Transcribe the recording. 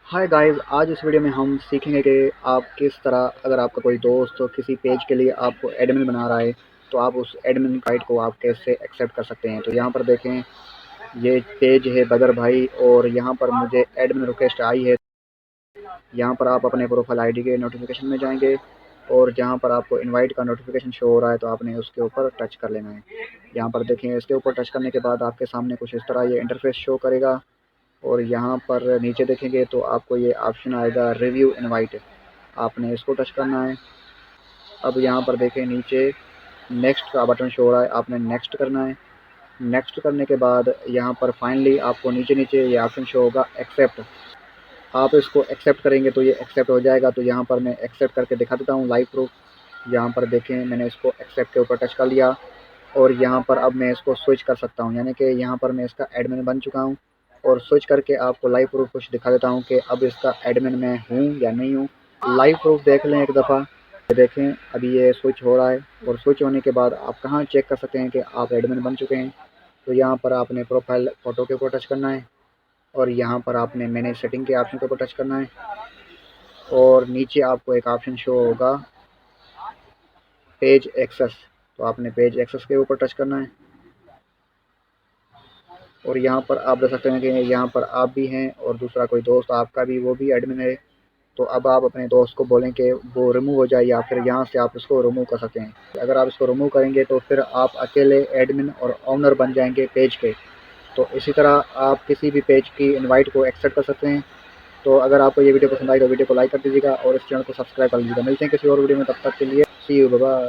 Hi guys, आज इस video में हम सीखेंगे कि आप किस तरह अगर आपका कोई दोस्त किसी पेज के लिए आपको एडमिन बना रहा है तो आप उस एडमिन राइट को आप कैसे एक्सेप्ट कर सकते हैं। तो यहाँ पर देखें, ये पेज है बदर भाई और यहाँ पर मुझे एडमिन रिक्वेस्ट आई है। यहाँ पर आप अपने प्रोफाइल आईडी के नोटिफिकेशन में जाएंगे और जहाँ पर आपको इनवाइट का नोटिफिकेशन शो हो रहा है तो आपने उसके ऊपर टच कर लेना है। यहाँ पर देखें, इसके ऊपर टच करने के बाद आपके सामने कुछ इस तरह ये इंटरफेस शो करेगा और यहाँ पर नीचे देखेंगे तो आपको ये ऑप्शन आएगा रिव्यू इनवाइट, आपने इसको टच करना है। अब यहाँ पर देखें नीचे नेक्स्ट का बटन शो हो रहा है, आपने नेक्स्ट करना है। नेक्स्ट करने के बाद यहाँ पर फाइनली आपको नीचे नीचे ये ऑप्शन शो होगा एक्सेप्ट, आप इसको एक्सेप्ट करेंगे तो ये एक्सेप्ट हो जाएगा। तो यहाँ पर मैं एक्सेप्ट करके दिखा देता हूँ लाइव प्रूफ। यहाँ पर देखें, मैंने इसको एक्सेप्ट के ऊपर टच कर लिया और यहाँ पर अब मैं इसको स्विच कर सकता हूँ, यानी कि यहाँ पर मैं इसका एडमिन बन चुका हूँ। और स्विच करके आपको लाइव प्रूफ कुछ दिखा देता हूँ कि अब इसका एडमिन मैं हूँ या नहीं हूँ। लाइव प्रूफ देख लें एक दफ़ा। देखें, अभी ये स्विच हो रहा है और स्विच होने के बाद आप कहाँ चेक कर सकते हैं कि आप एडमिन बन चुके हैं। तो यहाँ पर आपने प्रोफाइल फ़ोटो के ऊपर टच करना है और यहाँ पर आपने मैंने सेटिंग के ऑप्शन के ऊपर टच करना है और नीचे आपको एक ऑप्शन शो होगा पेज एक्सेस, तो आपने पेज एक्सेस के ऊपर टच करना है। और यहाँ पर आप देख सकते हैं कि यहाँ पर आप भी हैं और दूसरा कोई दोस्त आपका भी, वो भी एडमिन है। तो अब आप अपने दोस्त को बोलें कि वो रिमूव हो जाए या फिर यहाँ से आप इसको रिमूव कर सकते हैं। अगर आप इसको रिमूव करेंगे तो फिर आप अकेले एडमिन और ओनर बन जाएंगे पेज के। तो इसी तरह आप किसी भी पेज की इनवाइट को एक्सेप्ट कर सकते हैं। तो अगर आपको ये वीडियो पसंद आई तो वीडियो को लाइक कर दीजिएगा और इस चैनल को सब्सक्राइब कर लीजिएगा। मिलते हैं किसी और वीडियो में, तब तक के लिए सी यू, बाय बाय।